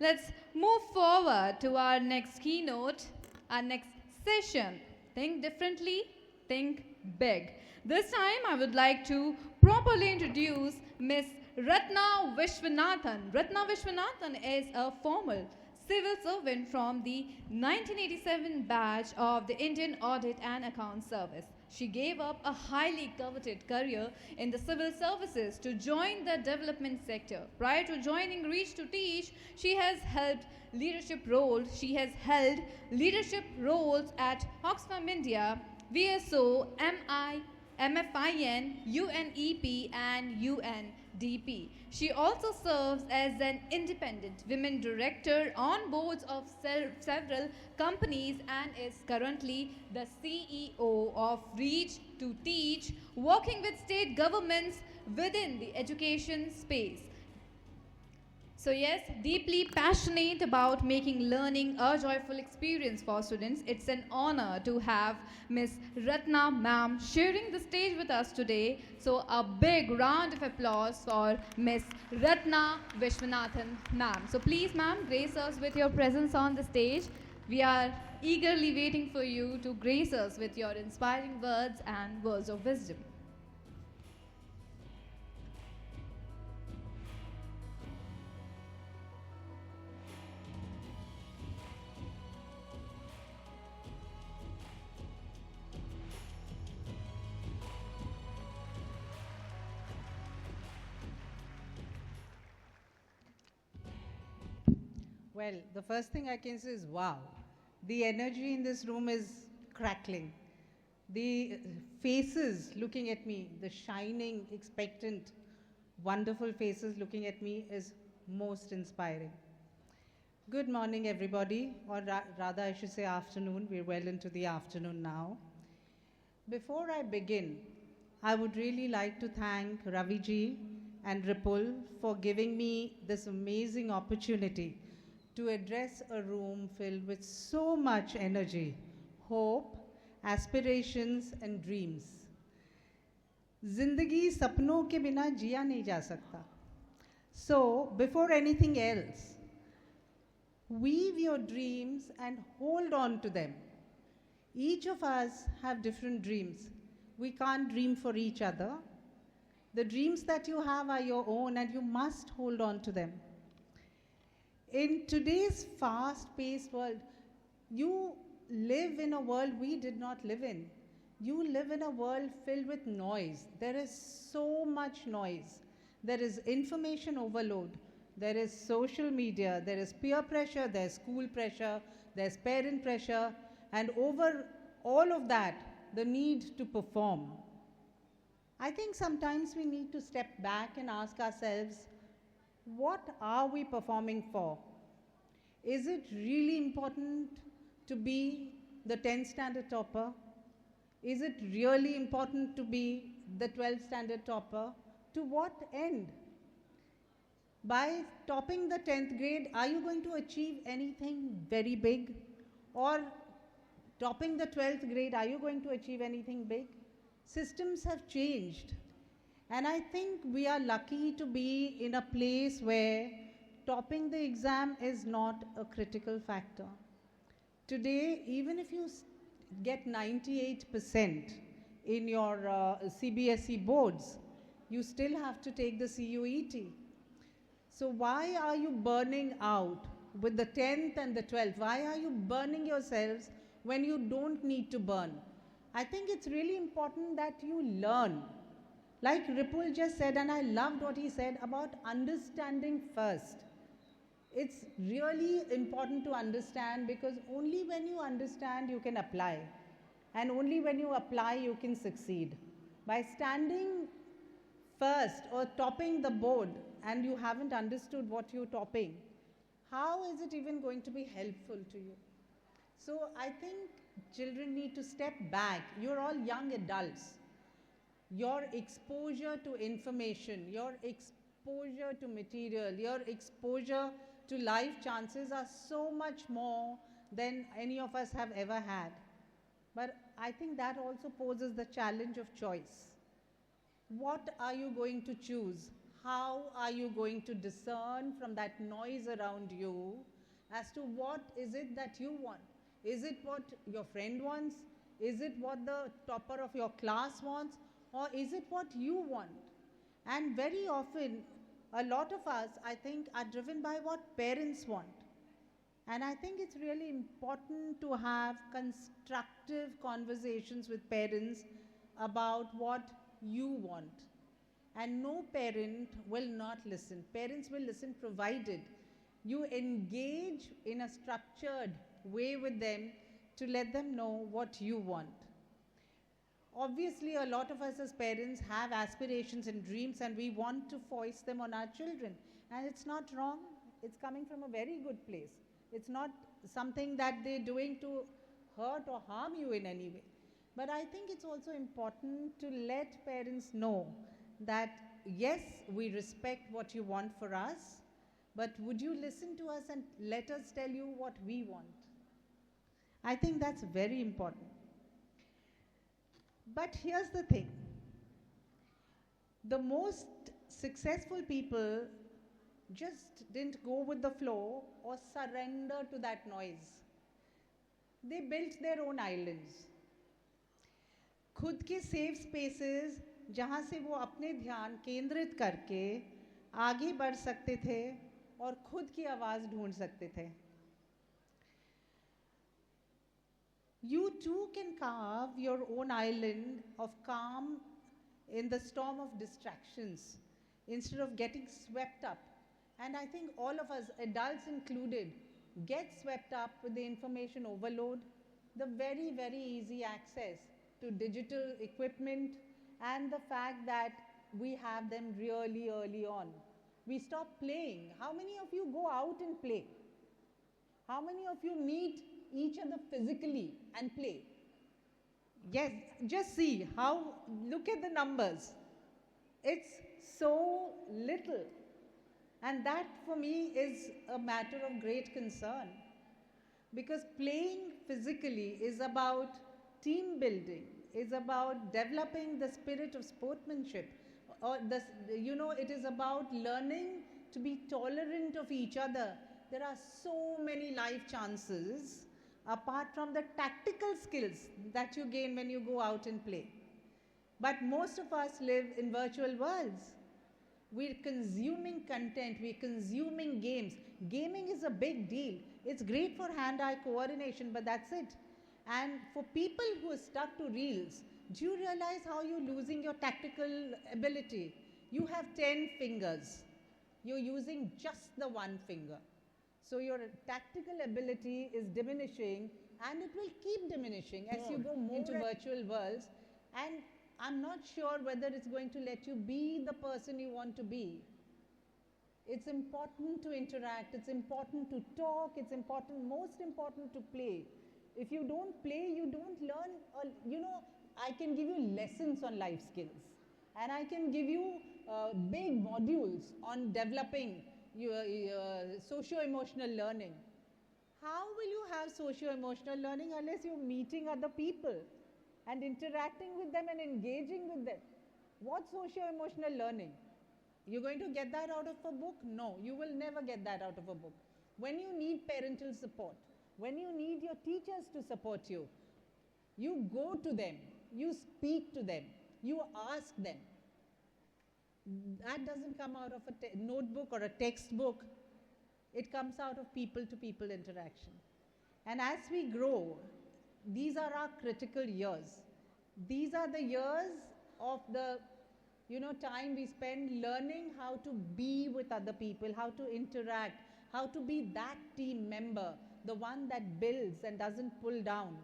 Let's move forward to our next keynote, our next session. Think differently, think big. This time I would like to properly introduce Miss Ratna Viswanathan. Ratna Viswanathan is a former civil servant from the 1987 batch of the Indian Audit and Account Service. She gave up a highly coveted career in the civil services to join the development sector. Prior to joining Reach to Teach, she has held leadership roles. She has held leadership roles at Oxfam India, VSO, MFIN, UNEP, and UNDP. She also serves as an independent women director on boards of several companies and is currently the CEO of Reach to Teach, working with state governments within the education space. So yes, deeply passionate about making learning a joyful experience for students. It's an honor to have Miss Ratna Mam sharing the stage with us today. So a big round of applause for Miss Ratna Viswanathan Mam. So please ma'am, grace us with your presence on the stage. We are eagerly waiting for you to grace us with your inspiring words and words of wisdom. Well, the first thing I can say is wow. The energy in this room is crackling. The faces looking at me, the shining, expectant, wonderful faces looking at me is most inspiring. Good morning, everybody, or rather, I should say afternoon. We're well into the afternoon now. Before I begin, I would really like to thank Raviji and Ripple for giving me this amazing opportunity to address a room filled with so much energy, hope, aspirations and dreams. Zindagi sapnon ke bina jiya nahi ja sakta. So, before anything else, weave your dreams and hold on to them. Each of us have different dreams. We can't dream for each other. The dreams that you have are your own and you must hold on to them. In today's fast-paced world, you live in a world we did not live in. You live in a world filled with noise. There is so much noise. There is information overload. There is social media. There is peer pressure. There's school pressure. There's parent pressure. And over all of that, the need to perform. I think sometimes we need to step back and ask ourselves, what are we performing for? Is it really important to be the 10th standard topper? Is it really important to be the 12th standard topper? To what end? By topping the 10th grade, are you going to achieve anything very big? Or topping the 12th grade, are you going to achieve anything big? Systems have changed. And I think we are lucky to be in a place where topping the exam is not a critical factor. Today, even if you get 98% in your CBSE boards, you still have to take the CUET. So why are you burning out with the 10th and the 12th? Why are you burning yourselves when you don't need to burn? I think it's really important that you learn. Like Ripul just said, and I loved what he said about understanding first. It's really important to understand because only when you understand, you can apply. And only when you apply, you can succeed. By standing first or topping the board and you haven't understood what you're topping, how is it even going to be helpful to you? So I think children need to step back. You're all young adults. Your exposure to information, your exposure to material, your exposure to life chances are so much more than any of us have ever had. But I think that also poses the challenge of choice. What are you going to choose? how are you going to discern from that noise around you as to what is it that you want? Is it what your friend wants? Is it what the topper of your class wants? Or is it what you want? And very often, a lot of us, I think, are driven by what parents want. And I think it's really important to have constructive conversations with parents about what you want. And no parent will not listen. Parents will listen provided you engage in a structured way with them to let them know what you want. Obviously, a lot of us as parents have aspirations and dreams, and we want to foist them on our children. And it's not wrong. It's coming from a very good place. It's not something that they're doing to hurt or harm you in any way. But I think it's also important to let parents know that, yes, we respect what you want for us, but would you listen to us and let us tell you what we want? I think that's very important. But here's the thing. The most successful people just didn't go with the flow or surrender to that noise. They built their own islands. खुद के safe spaces जहाँ से वो अपने ध्यान केंद्रित करके आगे बढ़ सकते थे और खुद की आवाज़ ढूंढ सकते थे. You too can carve your own island of calm in the storm of distractions instead of getting swept up. And I think all of us, adults included, get swept up with the information overload, the very, very easy access to digital equipment, and the fact that we have them really early on. We stop playing. How many of you go out and play? How many of you meet each other physically and play? Yes, just see how, look at the numbers. It's so little. And that for me is a matter of great concern. Because playing physically is about team building, is about developing the spirit of sportsmanship. Or it is about learning to be tolerant of each other. There are so many life chances apart from the tactical skills that you gain when you go out and play. But most of us live in virtual worlds. We're consuming content, we're consuming games. Gaming is a big deal. It's great for hand-eye coordination, but that's it. And for people who are stuck to reels, do you realize how you're losing your tactical ability? You have 10 fingers. You're using just the one finger. So your tactical ability is diminishing, and it will keep diminishing as you go more into virtual worlds. And I'm not sure whether it's going to let you be the person you want to be. It's important to interact, it's important to talk, it's important, most important to play. If you don't play, you don't learn, I can give you lessons on life skills, and I can give you big modules on developing your socio-emotional learning. How will you have socio-emotional learning unless you're meeting other people and interacting with them and engaging with them? What's socio-emotional learning? You're going to get that out of a book? No, you will never get that out of a book. When you need parental support, when you need your teachers to support you, you go to them, you speak to them, you ask them. That doesn't come out of a notebook or a textbook. It comes out of people-to-people interaction. And as we grow, these are our critical years. These are the years of the time we spend learning how to be with other people, how to interact, how to be that team member, the one that builds and doesn't pull down.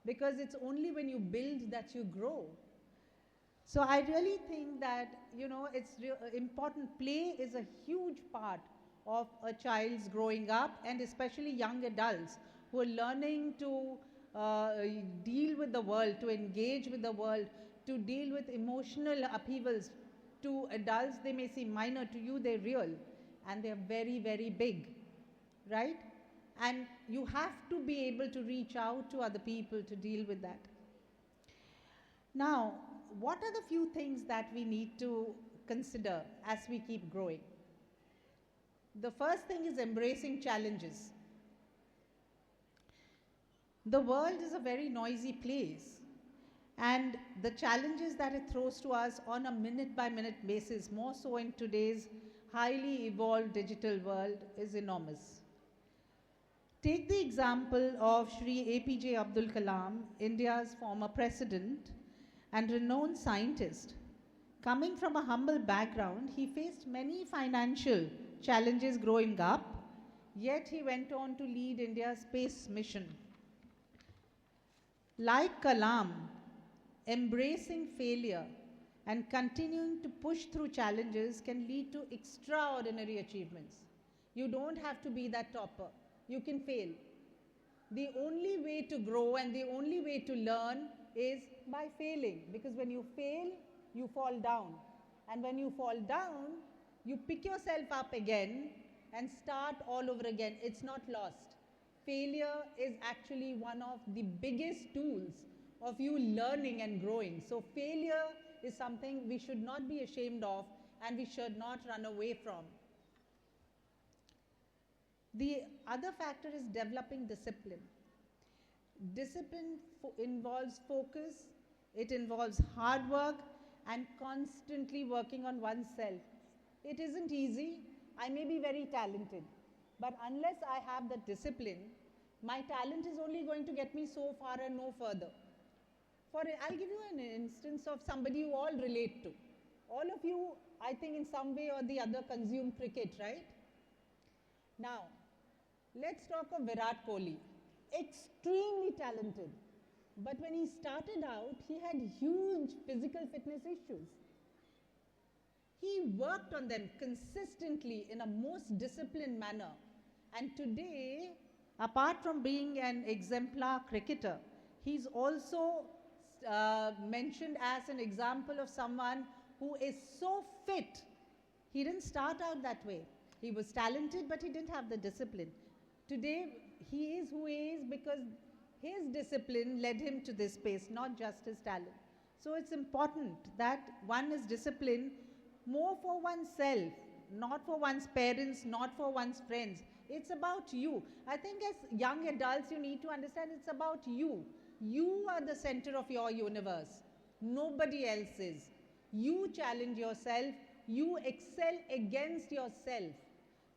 Because it's only when you build that you grow. So I really think that, it's important. Play is a huge part of a child's growing up, and especially young adults who are learning to deal with the world, to engage with the world, to deal with emotional upheavals. To adults, they may seem minor. To you, they're real, and they're very, very big, right? And you have to be able to reach out to other people to deal with that. Now, what are the few things that we need to consider as we keep growing. The first thing is embracing challenges. The world is a very noisy place, and the challenges that it throws to us on a minute-by-minute basis, more so in today's highly evolved digital world, is enormous. Take the example of Shri APJ Abdul Kalam, India's former president and renowned scientist. Coming from a humble background, he faced many financial challenges growing up, yet he went on to lead India's space mission. Like Kalam, embracing failure and continuing to push through challenges can lead to extraordinary achievements. You don't have to be that topper. You can fail. The only way to grow and the only way to learn is by failing, because when you fail, you fall down. And when you fall down, you pick yourself up again and start all over again. It's not lost. Failure is actually one of the biggest tools of you learning and growing. So failure is something we should not be ashamed of and we should not run away from. The other factor is developing discipline. Discipline involves focus, it involves hard work and constantly working on oneself. It isn't easy. I may be very talented, but unless I have the discipline, my talent is only going to get me so far and no further. I'll give you an instance of somebody you all relate to. All of you, I think in some way or the other consume cricket, right? Now, let's talk of Virat Kohli. Extremely talented. But when he started out, he had huge physical fitness issues. He worked on them consistently in a most disciplined manner. And today, apart from being an exemplar cricketer, he's also mentioned as an example of someone who is so fit. He didn't start out that way. He was talented, but he didn't have the discipline. Today, he is who he is because his discipline led him to this space, not just his talent. So it's important that one is disciplined more for oneself, not for one's parents, not for one's friends. It's about you. I think as young adults, you need to understand it's about you. You are the center of your universe. Nobody else is. You challenge yourself. You excel against yourself.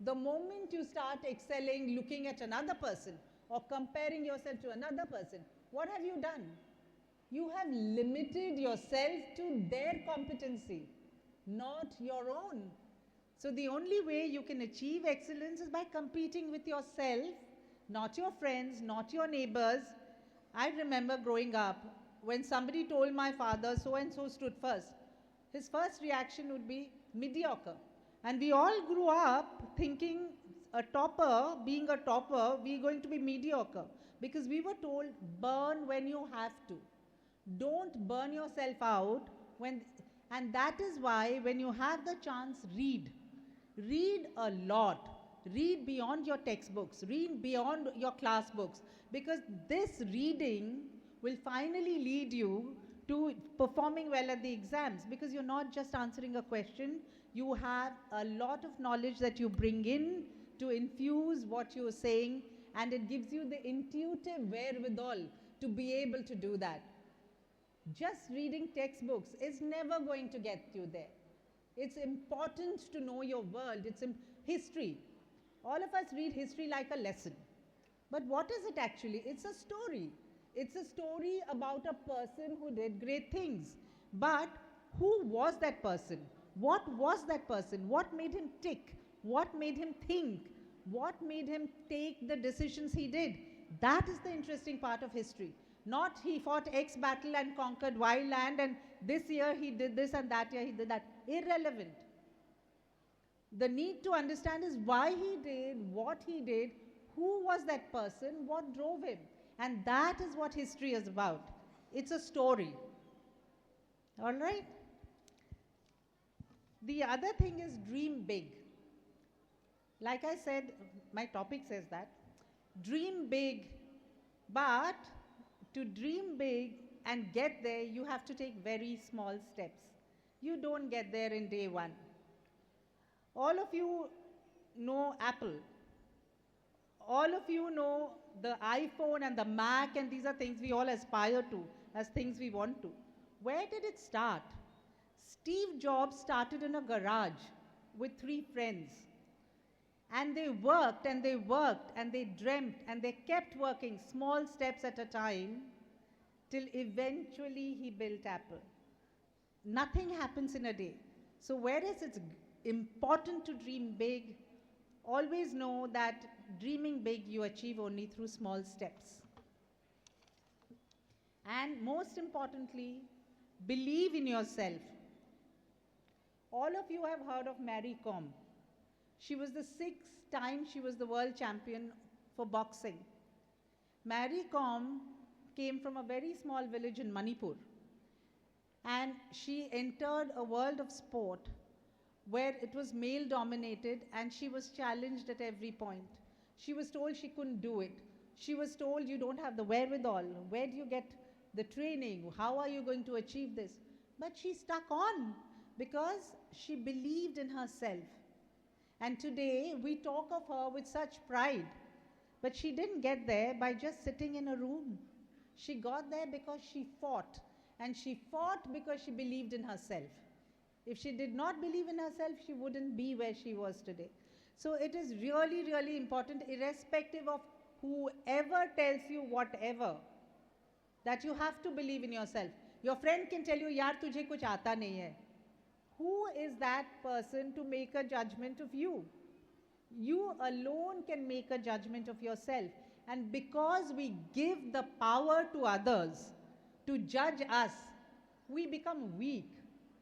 The moment you start excelling, looking at another person or comparing yourself to another person, what have you done? You have limited yourself to their competency, not your own. So the only way you can achieve excellence is by competing with yourself, not your friends, not your neighbors. I remember growing up, when somebody told my father so and so stood first, his first reaction would be mediocre. And we all grew up thinking a topper, being a topper, we're going to be mediocre. Because we were told, burn when you have to. Don't burn yourself out. And that is why when you have the chance, read. Read a lot. Read beyond your textbooks. Read beyond your class books. Because this reading will finally lead you to performing well at the exams. Because you're not just answering a question. You have a lot of knowledge that you bring in to infuse what you're saying. And it gives you the intuitive wherewithal to be able to do that. Just reading textbooks is never going to get you there. It's important to know your world. It's history. All of us read history like a lesson. But what is it actually? It's a story. It's a story about a person who did great things. But who was that person? What was that person? What made him tick? What made him think? What made him take the decisions he did? That is the interesting part of history. Not he fought X battle and conquered Y land and this year he did this and that year he did that. Irrelevant. The need to understand is why he did, what he did, who was that person, what drove him. And that is what history is about. It's a story. All right? The other thing is dream big. Like I said, my topic says that. Dream big, but to dream big and get there, you have to take very small steps. You don't get there in day one. All of you know Apple. All of you know the iPhone and the Mac, and these are things we all aspire to as things we want to. Where did it start? Steve Jobs started in a garage with 3 friends. And they worked and they worked and they dreamt and they kept working small steps at a time till eventually he built Apple. Nothing happens in a day. So whereas it's important to dream big, always know that dreaming big you achieve only through small steps. And most importantly, believe in yourself. All of you have heard of Mary Kom. She was the 6th time she was the world champion for boxing. Mary Kom came from a very small village in Manipur. And she entered a world of sport where it was male dominated and she was challenged at every point. She was told she couldn't do it. She was told you don't have the wherewithal. Where do you get the training? How are you going to achieve this? But she stuck on because she believed in herself. And today we talk of her with such pride. But she didn't get there by just sitting in a room. She got there because she fought. And she fought because she believed in herself. If she did not believe in herself, she wouldn't be where she was today. So it is really, really important, irrespective of whoever tells you whatever, that you have to believe in yourself. Your friend can tell you, yaar tujhe kuch aata nahi hai. Who is that person to make a judgment of you? You alone can make a judgment of yourself. And because we give the power to others to judge us, we become weak.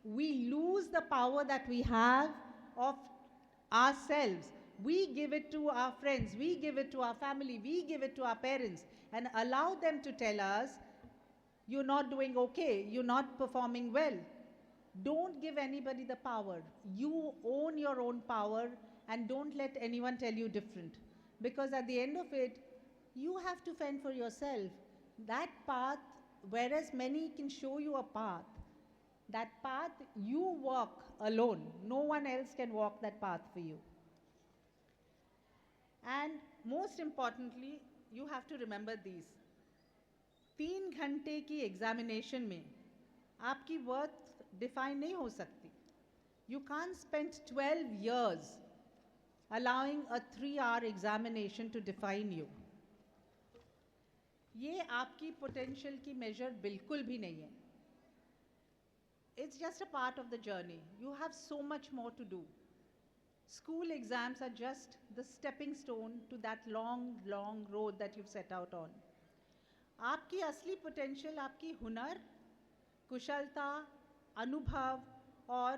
We lose the power that we have of ourselves. We give it to our friends, we give it to our family, we give it to our parents, and allow them to tell us, you're not doing okay, you're not performing well. Don't give anybody the power. You own your own power and don't let anyone tell you different. Because at the end of it, you have to fend for yourself. That path, whereas many can show you a path, that path you walk alone. No one else can walk that path for you. And most importantly, you have to remember these. 3 घंटे की examination में आपकी worth define नहीं हो सकती. You can't spend 12 years allowing a 3-hour examination to define you. ये आपकी potential की मेजर बिल्कुल भी नहीं है. It's just a part of the journey. You have so much more to do. School exams are just the stepping stone to that long, long road that you've set out on. आपकी असली potential आपकी हुनर, कुशलता, अनुभव और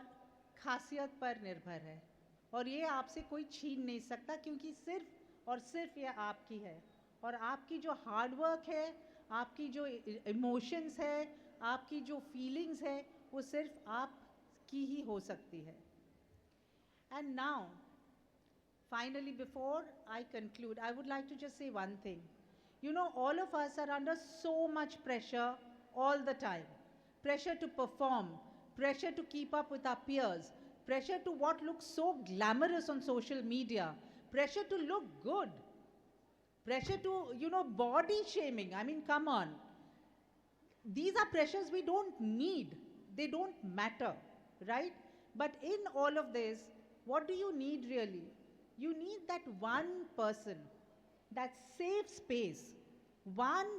खासियत पर निर्भर है. और ये आपसे कोई छीन नहीं सकता क्योंकि सिर्फ और सिर्फ ये आपकी है. और आपकी जो हार्ड वर्क है, आपकी जो इमोशंस है, आपकी जो फीलिंग्स है, वो सिर्फ आपकी ही हो सकती है. And now, finally, before I conclude, I would like to just say one thing. You know, all of us are under so much pressure all the time. Pressure to perform, pressure to keep up with our peers, pressure to what looks so glamorous on social media, pressure to look good, pressure to, body shaming. I mean, come on. These are pressures we don't need. They don't matter, right? But in all of this, what do you need really? You need that one person, that safe space,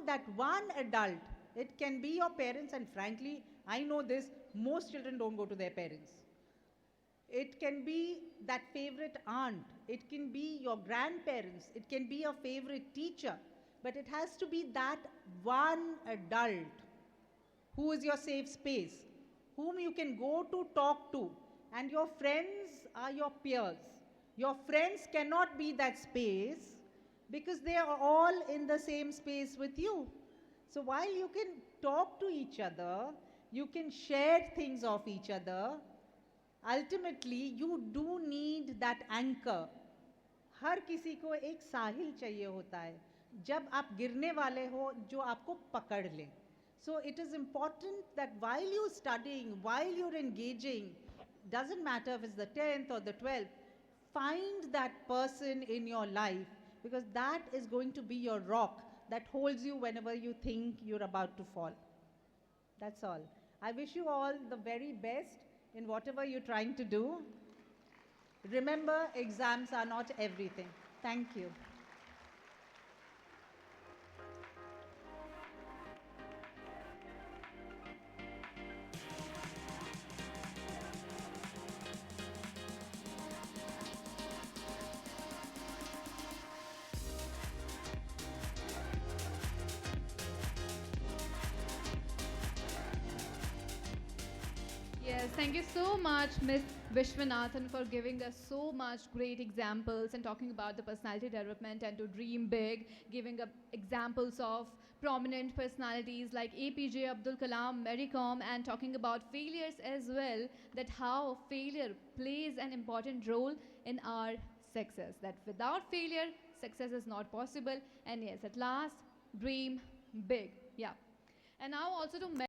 that one adult. It can be your parents, and frankly, I know this, most children don't go to their parents. It can be that favorite aunt. It can be your grandparents. It can be your favorite teacher. But it has to be that one adult who is your safe space, whom you can go to talk to. And your friends are your peers. Your friends cannot be that space because they are all in the same space with you. So while you can talk to each other, you can share things of each other, ultimately you do need that anchor. हर किसी को एक साहिल चाहिए होता है जब आप गिरने वाले हो, जो आपको पकड़ ले. So it is important that while you're studying, while you're engaging, doesn't matter if it's the 10th or the 12th, find that person in your life, because that is going to be your rock that holds you whenever you think you're about to fall. That's all. I wish you all the very best in whatever you're trying to do. Remember, exams are not everything. Thank you. Yes, thank you so much, Miss Vishwanathan, for giving us so much great examples and talking about the personality development and to dream big, giving up examples of prominent personalities like APJ Abdul Kalam, Mary Kom, and talking about failures as well, that how failure plays an important role in our success. That without failure, success is not possible. And yes, at last, dream big. Yeah. And now also to